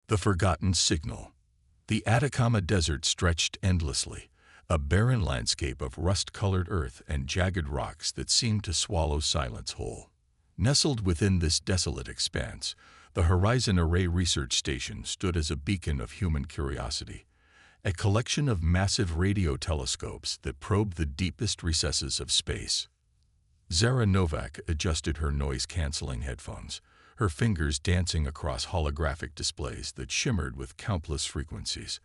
The forgotten signal. The Atacama Desert stretched endlessly, a barren landscape of rust-colored earth and jagged rocks that seemed to swallow silence whole. Nestled within this desolate expanse, the Horizon Array Research Station stood as a beacon of human curiosity, a collection of massive radio telescopes that probed the deepest recesses of space. Zara Novak adjusted her noise-canceling headphones, her fingers dancing across holographic displays that shimmered with countless frequencies.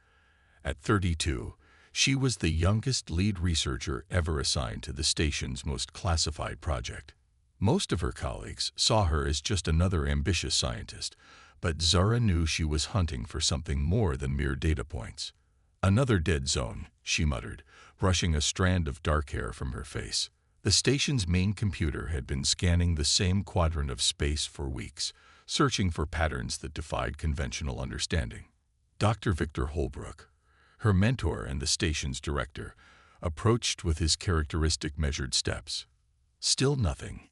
At 32, she was the youngest lead researcher ever assigned to the station's most classified project. Most of her colleagues saw her as just another ambitious scientist, but Zara knew she was hunting for something more than mere data points. "Another dead zone," she muttered, brushing a strand of dark hair from her face. The station's main computer had been scanning the same quadrant of space for weeks, searching for patterns that defied conventional understanding. Dr. Victor Holbrook, her mentor and the station's director, approached with his characteristic measured steps. "Still nothing?"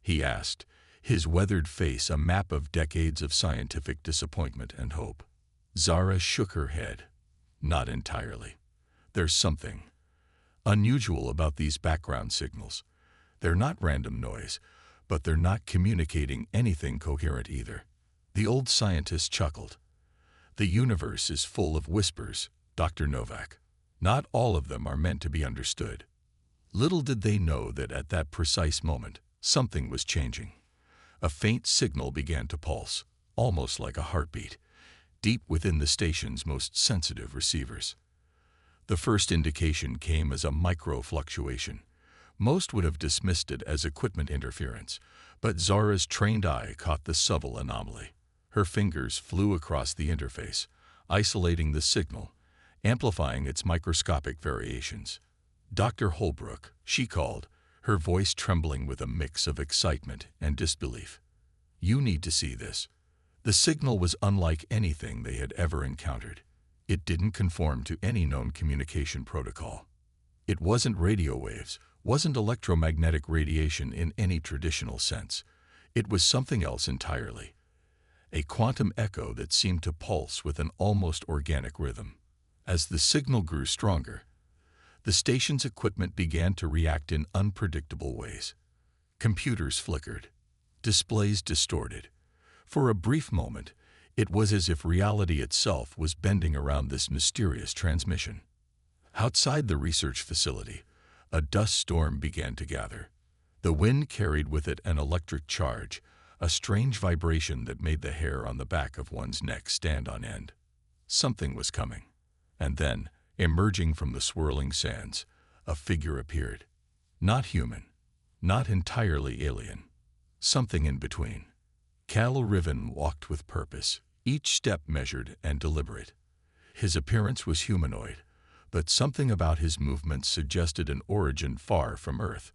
he asked, his weathered face a map of decades of scientific disappointment and hope. Zara shook her head. "Not entirely. There's something unusual about these background signals. They're not random noise, but they're not communicating anything coherent either." The old scientist chuckled. "The universe is full of whispers, Dr. Novak. Not all of them are meant to be understood." Little did they know that at that precise moment, something was changing. A faint signal began to pulse, almost like a heartbeat, deep within the station's most sensitive receivers. The first indication came as a micro-fluctuation. Most would have dismissed it as equipment interference, but Zara's trained eye caught the subtle anomaly. Her fingers flew across the interface, isolating the signal, amplifying its microscopic variations. "Dr. Holbrook," she called, her voice trembling with a mix of excitement and disbelief. "You need to see this." The signal was unlike anything they had ever encountered. It didn't conform to any known communication protocol. It wasn't radio waves, wasn't electromagnetic radiation in any traditional sense. It was something else entirely. A quantum echo that seemed to pulse with an almost organic rhythm. As the signal grew stronger, the station's equipment began to react in unpredictable ways. Computers flickered, displays distorted. For a brief moment, it was as if reality itself was bending around this mysterious transmission. Outside the research facility, a dust storm began to gather. The wind carried with it an electric charge, a strange vibration that made the hair on the back of one's neck stand on end. Something was coming. And then, emerging from the swirling sands, a figure appeared. Not human, not entirely alien. Something in between. Cal Riven walked with purpose, each step measured and deliberate. His appearance was humanoid, but something about his movements suggested an origin far from Earth,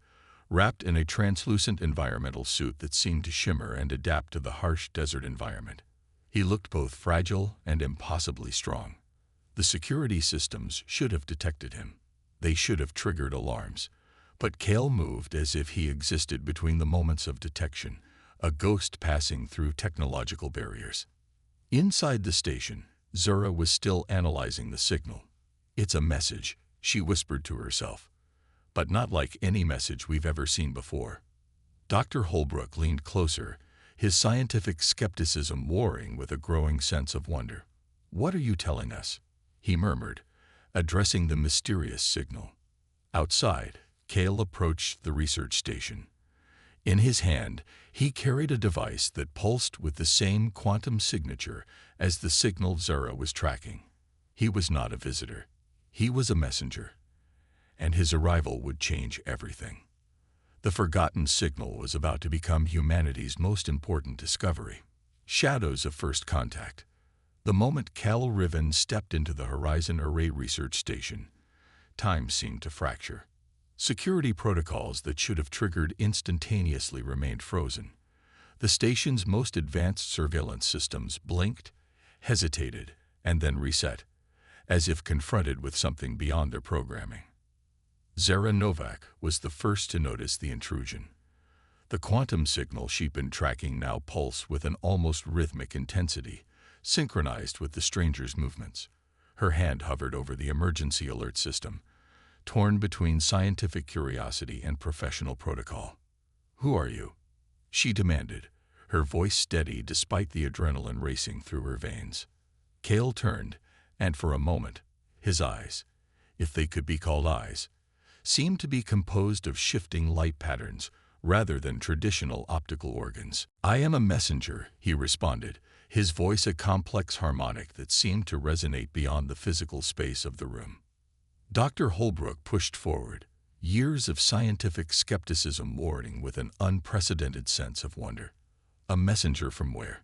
wrapped in a translucent environmental suit that seemed to shimmer and adapt to the harsh desert environment. He looked both fragile and impossibly strong. The security systems should have detected him. They should have triggered alarms. But Cale moved as if he existed between the moments of detection, a ghost passing through technological barriers. Inside the station, Zara was still analyzing the signal. "It's a message," she whispered to herself. "But not like any message we've ever seen before." Dr. Holbrook leaned closer, his scientific skepticism warring with a growing sense of wonder. "What are you telling us?" he murmured, addressing the mysterious signal. Outside, Cale approached the research station. In his hand, he carried a device that pulsed with the same quantum signature as the signal Zara was tracking. He was not a visitor. He was a messenger. And his arrival would change everything. The forgotten signal was about to become humanity's most important discovery. Shadows of first contact. The moment Cal Riven stepped into the Horizon Array Research Station, time seemed to fracture. Security protocols that should have triggered instantaneously remained frozen. The station's most advanced surveillance systems blinked, hesitated, and then reset, as if confronted with something beyond their programming. Zara Novak was the first to notice the intrusion. The quantum signal she'd been tracking now pulsed with an almost rhythmic intensity, synchronized with the stranger's movements. Her hand hovered over the emergency alert system, torn between scientific curiosity and professional protocol. "Who are you?" she demanded, her voice steady despite the adrenaline racing through her veins. Cale turned, and for a moment, his eyes, if they could be called eyes, seemed to be composed of shifting light patterns rather than traditional optical organs. "I am a messenger," he responded, his voice a complex harmonic that seemed to resonate beyond the physical space of the room. Dr. Holbrook pushed forward, years of scientific skepticism warring with an unprecedented sense of wonder. "A messenger from where?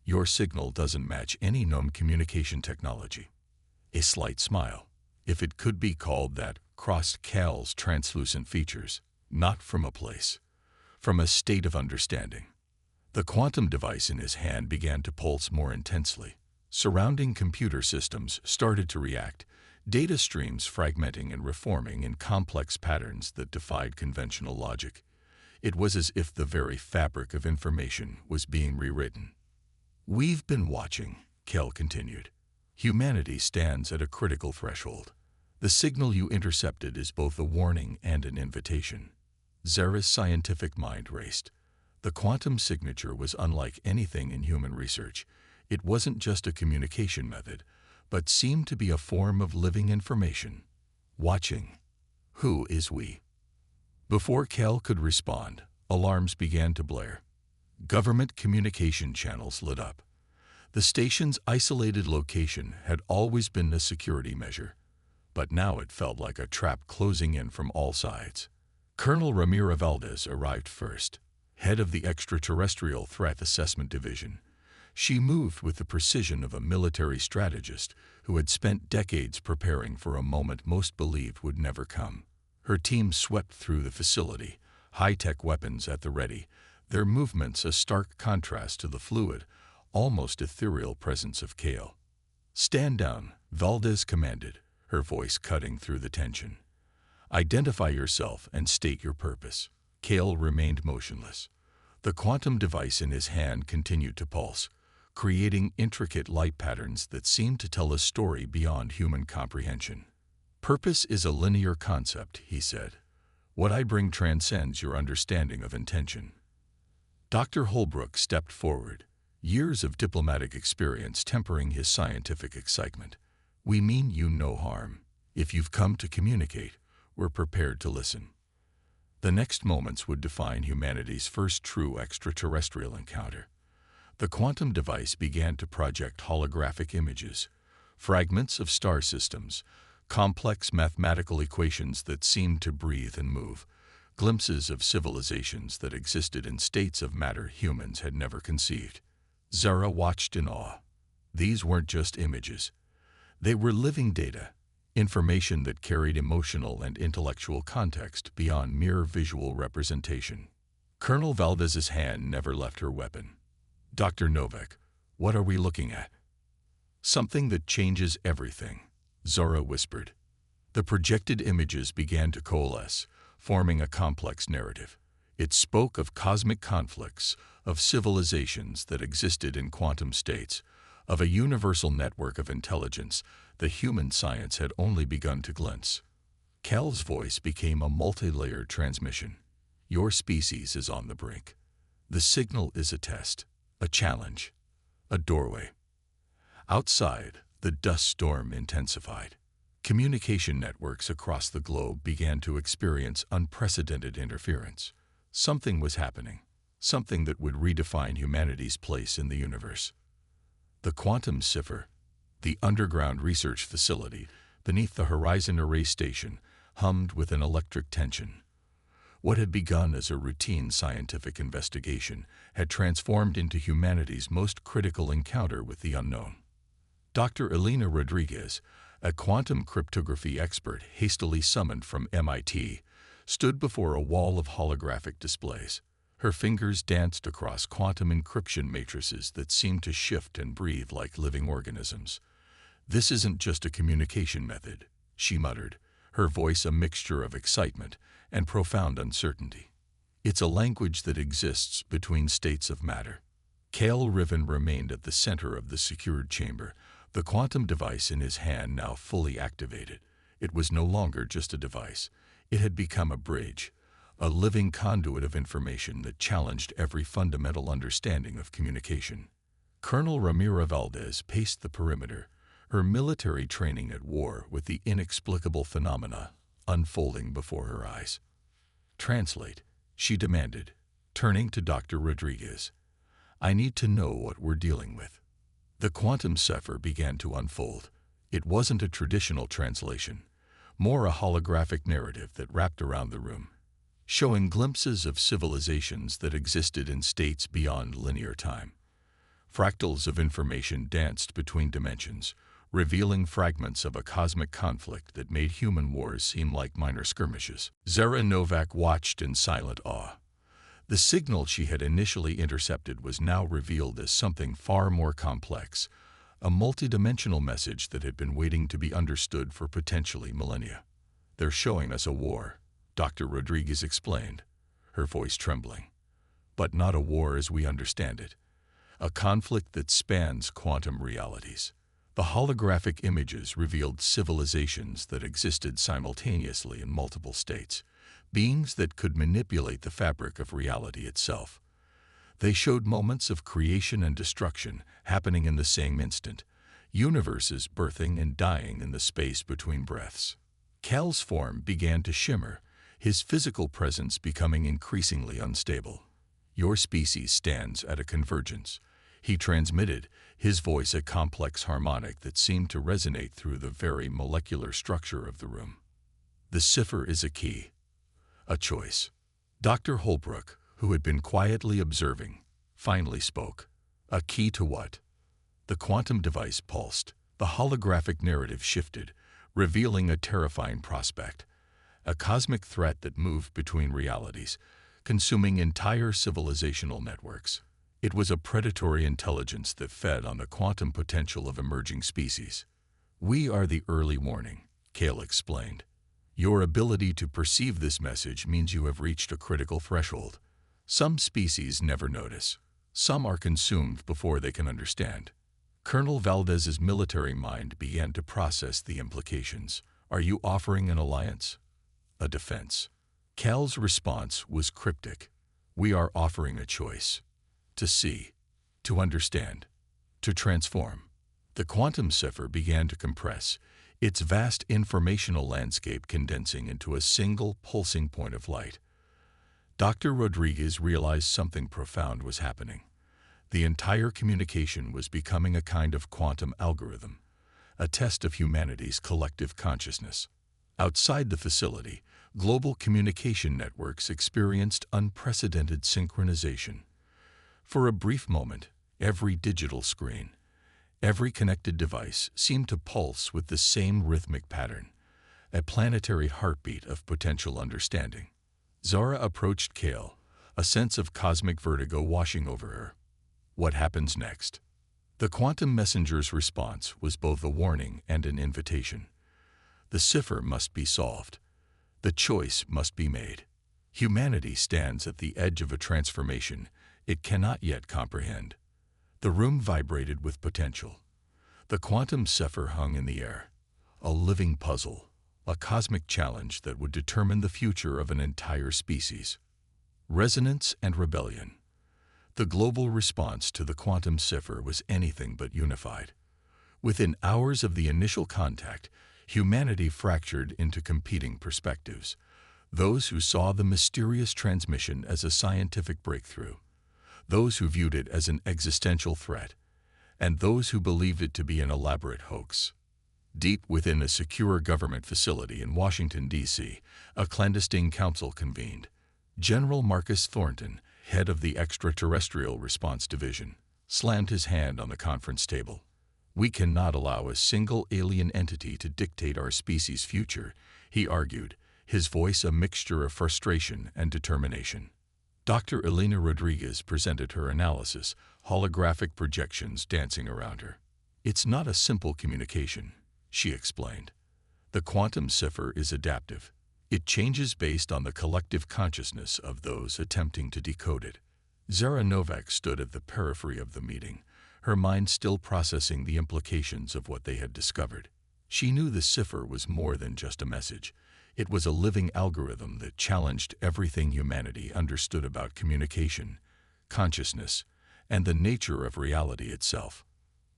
Your signal doesn't match any known communication technology." A slight smile, if it could be called that, crossed Cale's translucent features. "Not from a place, from a state of understanding." The quantum device in his hand began to pulse more intensely. Surrounding computer systems started to react, data streams fragmenting and reforming in complex patterns that defied conventional logic. It was as if the very fabric of information was being rewritten. "We've been watching," Cale continued. "Humanity stands at a critical threshold. The signal you intercepted is both a warning and an invitation." Zara's scientific mind raced. The quantum signature was unlike anything in human research. It wasn't just a communication method, but seemed to be a form of living information. "Watching. Who is we?" Before Cale could respond, alarms began to blare. Government communication channels lit up. The station's isolated location had always been a security measure, but now it felt like a trap closing in from all sides. Colonel Ramira Valdez arrived first, head of the Extraterrestrial Threat Assessment Division. She moved with the precision of a military strategist who had spent decades preparing for a moment most believed would never come. Her team swept through the facility, high-tech weapons at the ready, their movements a stark contrast to the fluid, almost ethereal presence of Cale. "Stand down," Valdez commanded, her voice cutting through the tension. "Identify yourself and state your purpose." Cale remained motionless. The quantum device in his hand continued to pulse, creating intricate light patterns that seemed to tell a story beyond human comprehension. "Purpose is a linear concept," he said. "What I bring transcends your understanding of intention." Dr. Holbrook stepped forward, years of diplomatic experience tempering his scientific excitement. "We mean you no harm. If you've come to communicate, we're prepared to listen." The next moments would define humanity's first true extraterrestrial encounter. The quantum device began to project holographic images, fragments of star systems, complex mathematical equations that seemed to breathe and move, glimpses of civilizations that existed in states of matter humans had never conceived. Zara watched in awe. These weren't just images. They were living data, information that carried emotional and intellectual context beyond mere visual representation. Colonel Valdez's hand never left her weapon. "Dr. Novak, what are we looking at?" "Something that changes everything," Zara whispered. The projected images began to coalesce, forming a complex narrative. It spoke of cosmic conflicts, of civilizations that existed in quantum states, of a universal network of intelligence that human science had only begun to glimpse. Cale's voice became a multi-layered transmission. "Your species is on the brink. The signal is a test, a challenge, a doorway." Outside, the dust storm intensified. Communication networks across the globe began to experience unprecedented interference. Something was happening, something that would redefine humanity's place in the universe. The quantum cipher, the underground research facility beneath the Horizon Array Station, hummed with an electric tension. What had begun as a routine scientific investigation had transformed into humanity's most critical encounter with the unknown. Dr. Elena Rodriguez, a quantum cryptography expert hastily summoned from MIT, stood before a wall of holographic displays. Her fingers danced across quantum encryption matrices that seemed to shift and breathe like living organisms. "This isn't just a communication method," she muttered, her voice a mixture of excitement and profound uncertainty. "It's a language that exists between states of matter." Cale Riven remained at the center of the secured chamber, the quantum device in his hand now fully activated. It was no longer just a device. It had become a bridge, a living conduit of information that challenged every fundamental understanding of communication. Colonel Ramira Valdez paced the perimeter, her military training at war with the inexplicable phenomena unfolding before her eyes. "Translate," she demanded, turning to Dr. Rodriguez. "I need to know what we're dealing with." The quantum cipher began to unfold. It wasn't a traditional translation, more a holographic narrative that wrapped around the room, showing glimpses of civilizations that existed in states beyond linear time. Fractals of information danced between dimensions, revealing fragments of a cosmic conflict that made human wars seem like minor skirmishes. Zara Novak watched in silent awe. The signal she had initially intercepted was now revealed as something far more complex, a multidimensional message that had been waiting to be understood for potentially millennia. "They're showing us a war," Dr. Rodriguez explained, her voice trembling. "But not a war as we understand it. A conflict that spans quantum realities." The holographic images revealed civilizations that existed simultaneously in multiple states, beings that could manipulate the fabric of reality itself. They showed moments of creation and destruction happening in the same instant, universes birthing and dying in the space between breaths. Cal's form began to shimmer, his physical presence becoming increasingly unstable. "Your species stands at a convergence," he transmitted, his voice a complex harmonic that seemed to resonate through the very molecular structure of the room. "The cipher is a key. A choice." Dr. Holbrook, who had been quietly observing, finally spoke. "A key to what?" The quantum device pulsed. The holographic narrative shifted, revealing a terrifying prospect. A cosmic threat that moved between realities, consuming entire civilizational networks. It was a predatory intelligence that fed on the quantum potential of emerging species. "We are the early warning," Cale explained. "Your ability to perceive this message means you have reached a critical threshold. Some species never notice. Some are consumed before they can understand." Colonel Valdez's military mind began to process the implications. "Are you offering an alliance? A defense?" Cal's response was cryptic. "We are offering a choice. To see, to understand, to transform." The quantum cipher began to compress, its vast informational landscape condensing into a single pulsing point of light. Dr. Rodriguez realized something profound was happening. The entire communication was becoming a kind of quantum algorithm, a test of humanity's collective consciousness. Outside the facility, global communication networks experienced unprecedented synchronization. For a brief moment, every digital screen, every connected device seemed to pulse with the same rhythmic pattern, a planetary heartbeat of potential understanding. Zara approached Cale, a sense of cosmic vertigo washing over her. "What happens next?" The quantum messenger's response was both a warning and an invitation. "The cipher must be solved. The choice must be made. Humanity stands at the edge of a transformation it cannot yet comprehend." The room vibrated with potential. The quantum cipher hung in the air, a living puzzle, a cosmic challenge that would determine the future of an entire species. Resonance and rebellion. The global response to the quantum cipher was anything but unified. Within hours of the initial contact, humanity fractured into competing perspectives. Those who saw the mysterious transmission as a scientific breakthrough, those who viewed it as an existential threat, and those who believed it to be an elaborate hoax. Deep within a secure government facility in Washington, D.C., a clandestine council convened. General Marcus Thornton, head of the Extraterrestrial Response Division, slammed his hand on the conference table. "We cannot allow a single alien entity to dictate our species' future," he argued, his voice a mixture of frustration and determination. Dr. Elena Rodriguez presented her analysis, holographic projections dancing around her. "It's not a simple communication," she explained. "The quantum cipher is adaptive. It changes based on the collective consciousness of those attempting to decode it." Zara Novak stood at the periphery of the meeting, her mind still processing the implications of what they had discovered. She knew the cipher was more than just a message. It was a living algorithm that challenged everything humanity understood about communication, consciousness, and the nature of reality itself.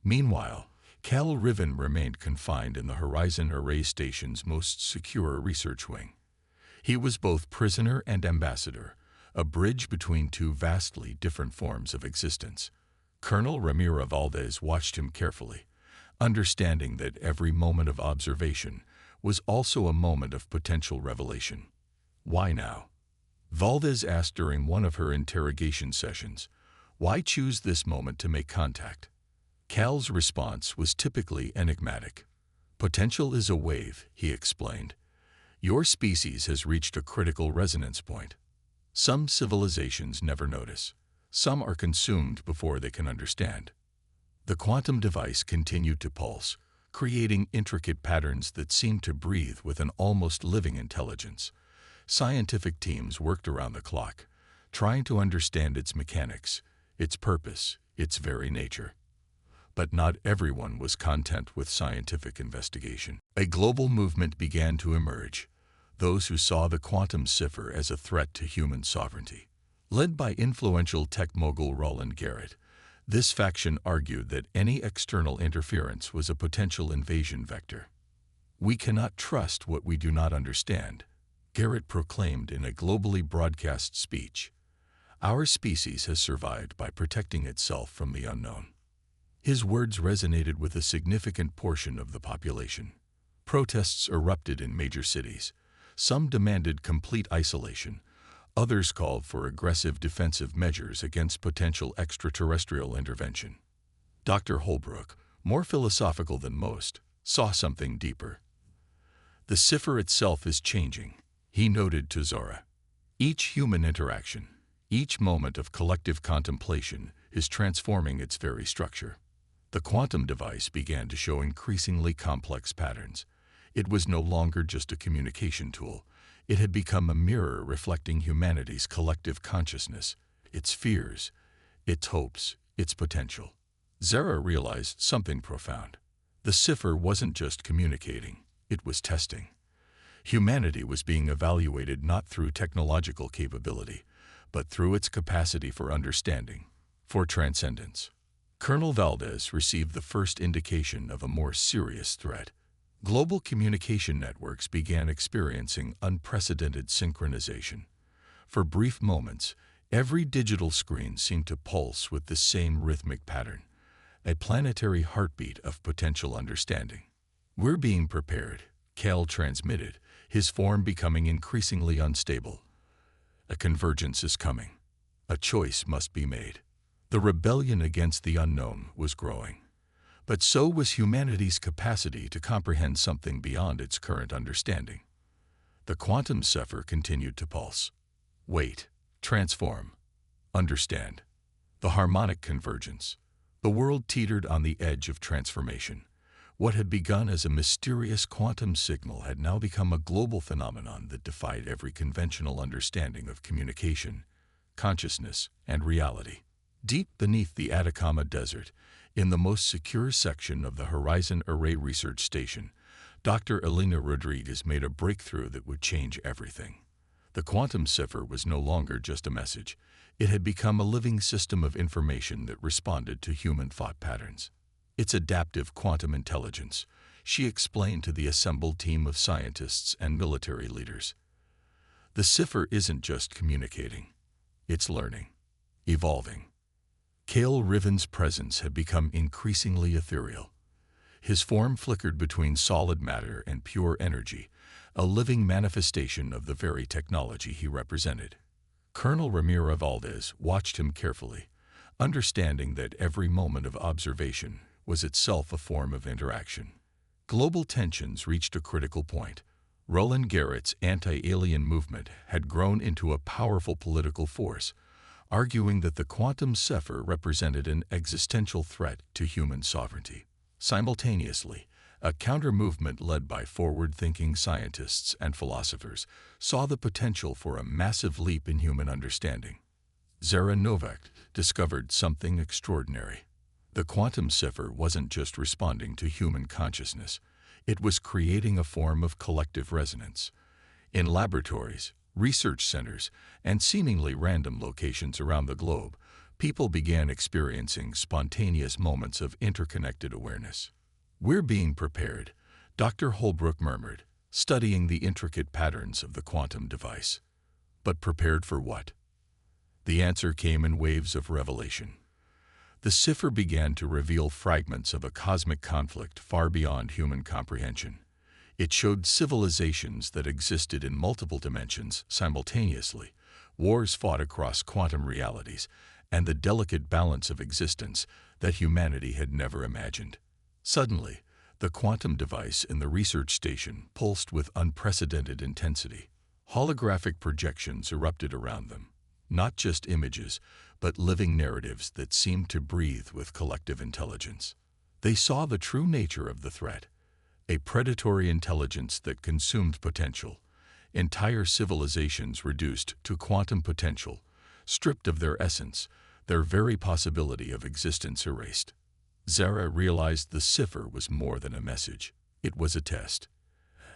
Meanwhile, Cal Riven remained confined in the Horizon Array Station's most secure research wing. He was both prisoner and ambassador, a bridge between two vastly different forms of existence. Colonel Ramiro Valdez watched him carefully, understanding that every moment of observation was also a moment of potential revelation. Why now? Valdez asked during one of her interrogation sessions. Why choose this moment to make contact? Cal's response was typically enigmatic. Potential is a wave, he explained. Your species has reached a critical resonance point. Some civilizations never notice. Some are consumed before they can understand. The quantum device continued to pulse, creating intricate patterns that seemed to breathe with an almost living intelligence. Scientific teams worked around the clock, trying to understand its mechanics, its purpose, its very nature. But not everyone was content with scientific investigation. A global movement began to emerge, those who saw the quantum cipher as a threat to human sovereignty. Led by influential tech mogul Roland Garrett, this faction argued that any external interference was a potential invasion vector. We cannot trust what we do not understand, Garrett proclaimed in a globally broadcast speech. Our species has survived by protecting itself from the unknown. His words resonated with a significant portion of the population. Protests erupted in major cities. Some demanded complete isolation. Others called for aggressive defensive measures against potential extraterrestrial intervention. Dr. Holbrook, more philosophical than most, saw something deeper. The cipher itself is changing, he noted to Zora. Each human interaction, each moment of collective contemplation is transforming its very structure. The quantum device began to show increasingly complex patterns. It was no longer just a communication tool. It had become a mirror reflecting humanity's collective consciousness, its fears, its hopes, its potential. Zara realized something profound. The cipher wasn't just communicating, it was testing. Humanity was being evaluated not through technological capability, but through its capacity for understanding, for transcendence. Colonel Valdez received the first indication of a more serious threat. Global communication networks began experiencing unprecedented synchronization. For brief moments, every digital screen seemed to pulse with the same rhythmic pattern, a planetary heartbeat of potential understanding. We're being prepared, Cal transmitted, his form becoming increasingly unstable. A convergence is coming. A choice must be made. The rebellion against the unknown was growing. But so was humanity's capacity to comprehend something beyond its current understanding. The quantum cipher continued to pulse. Wait, transform, understand. The harmonic convergence. The world teetered on the edge of transformation. What had begun as a mysterious quantum signal had now become a global phenomenon that defied every conventional understanding of communication, consciousness, and reality. Deep beneath the Atacama Desert, in the most secure section of the Horizon Array Research Station, Dr. Elena Rodriguez made a breakthrough that would change everything. The quantum cipher was no longer just a message. It had become a living system of information that responded to human thought patterns. It's adaptive quantum intelligence, she explained to the assembled team of scientists and military leaders. The cipher isn't just communicating. It's learning, evolving. Cal Riven's presence had become increasingly ethereal. His form flickered between solid matter and pure energy, a living manifestation of the very technology he represented. Colonel Ramiro Valdez watched him carefully, understanding that every moment of observation was itself a form of interaction. Global tensions reached a critical point. Roland Garrett's anti-alien movement had grown into a powerful political force, arguing that the quantum cipher represented an existential threat to human sovereignty. Simultaneously, a counter-movement led by forward-thinking scientists and philosophers saw the potential for a massive leap in human understanding. Zara Novak discovered something extraordinary. The quantum cipher wasn't just responding to human consciousness, it was creating a form of collective resonance. In laboratories, research centers, and seemingly random locations around the globe, people began experiencing spontaneous moments of interconnected awareness. "We're being prepared," Dr. Holbrook murmured, studying the intricate patterns of the quantum device. But prepared for what? The answer came in waves of revelation. The cipher began to reveal fragments of a cosmic conflict far beyond human comprehension. It showed civilizations that existed in multiple dimensions simultaneously, wars fought across quantum realities, and the delicate balance of existence that humanity had never imagined. Suddenly, the quantum device in the research station pulsed with unprecedented intensity. Holographic projections erupted around them, not just images, but living narratives that seemed to breathe with collective intelligence. They saw the true nature of the threat, a predatory intelligence that consumed potential, entire civilizations reduced to quantum potential, stripped of their essence, their very possibility of existence erased. Zara realized the cipher was more than a message. It was a test,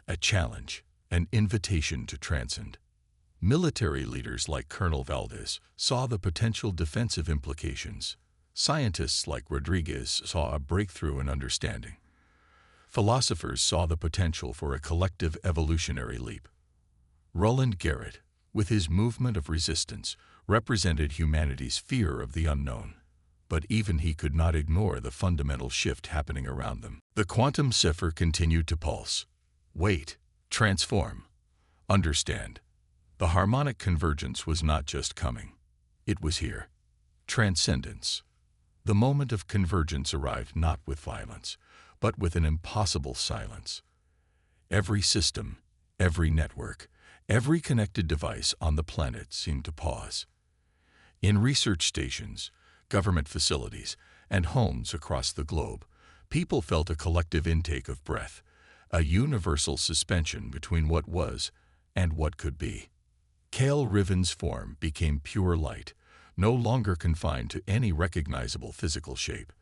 a challenge, an invitation to transcend. Military leaders like Colonel Valdez saw the potential defensive implications. Scientists like Rodriguez saw a breakthrough in understanding. Philosophers saw the potential for a collective evolutionary leap. Roland Garrett, with his movement of resistance, represented humanity's fear of the unknown. But even he could not ignore the fundamental shift happening around them. The quantum cipher continued to pulse. Wait, transform, understand. The harmonic convergence was not just coming. It was here. Transcendence. The moment of convergence arrived not with violence, but with an impossible silence. Every system, every network, every connected device on the planet seemed to pause. In research stations, government facilities, and homes across the globe, people felt a collective intake of breath, a universal suspension between what was and what could be. Cale Riven's form became pure light, no longer confined to any recognizable physical shape.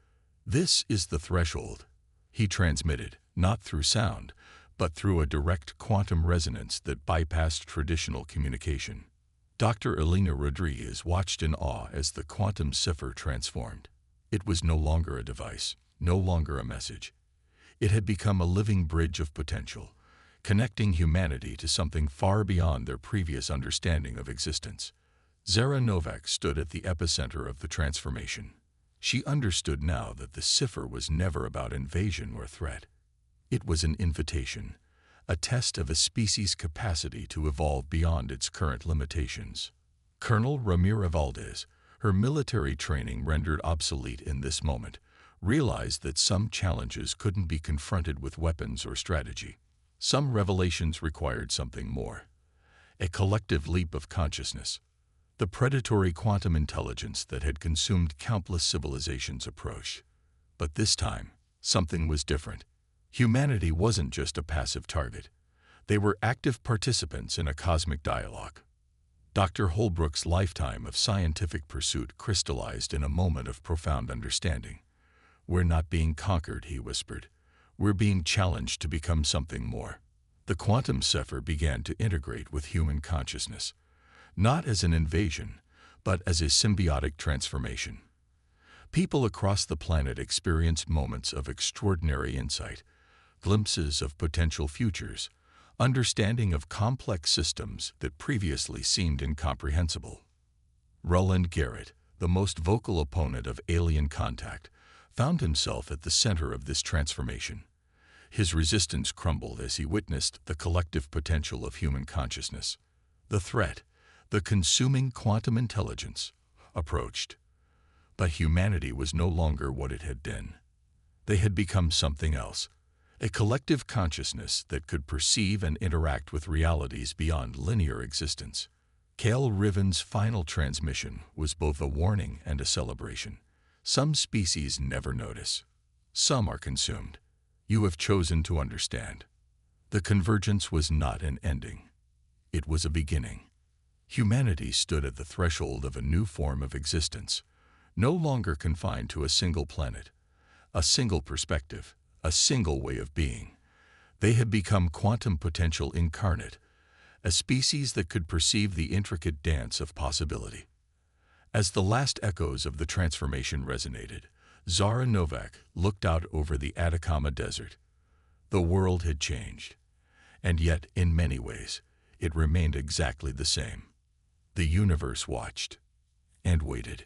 "This is the threshold," he transmitted, not through sound, but through a direct quantum resonance that bypassed traditional communication. Dr. Elena Rodriguez watched in awe as the quantum cipher transformed. It was no longer a device, no longer a message. It had become a living bridge of potential, connecting humanity to something far beyond their previous understanding of existence. Zara Novak stood at the epicenter of the transformation. She understood now that the cipher was never about invasion or threat. It was an invitation, a test of a species' capacity to evolve beyond its current limitations. Colonel Ramira Valdez, her military training rendered obsolete in this moment, realized that some challenges couldn't be confronted with weapons or strategy. Some revelations required something more. A collective leap of consciousness. The predatory quantum intelligence that had consumed countless civilizations approached. But this time, something was different. Humanity wasn't just a passive target. They were active participants in a cosmic dialogue. Dr. Holbrook's lifetime of scientific pursuit crystallized in a moment of profound understanding. "We're not being conquered," he whispered. "We're being challenged to become something more." The quantum cipher began to integrate with human consciousness, not as an invasion, but as a symbiotic transformation. People across the planet experienced moments of extraordinary insight, glimpses of potential futures, understanding of complex systems that previously seemed incomprehensible. Roland Garrett, the most vocal opponent of alien contact, found himself at the center of this transformation. His resistance crumbled as he witnessed the collective potential of human consciousness. The threat, the consuming quantum intelligence, approached. But humanity was no longer what it had been. They had become something else, a collective consciousness that could perceive and interact with realities beyond linear existence. Cale Riven's final transmission was both a warning and a celebration. Some species never notice. Some are consumed. You have chosen to understand. The convergence was not an ending. It was a beginning. Humanity stood at the threshold of a new form of existence, no longer confined to a single planet, a single perspective, a single way of being. They had become quantum potential incarnate, a species that could perceive the intricate dance of possibility. As the last echoes of the transformation resonated, Zara Novak looked out over the Atacama Desert. The world had changed, and yet, in many ways, it remained exactly the same. The universe watched and waited.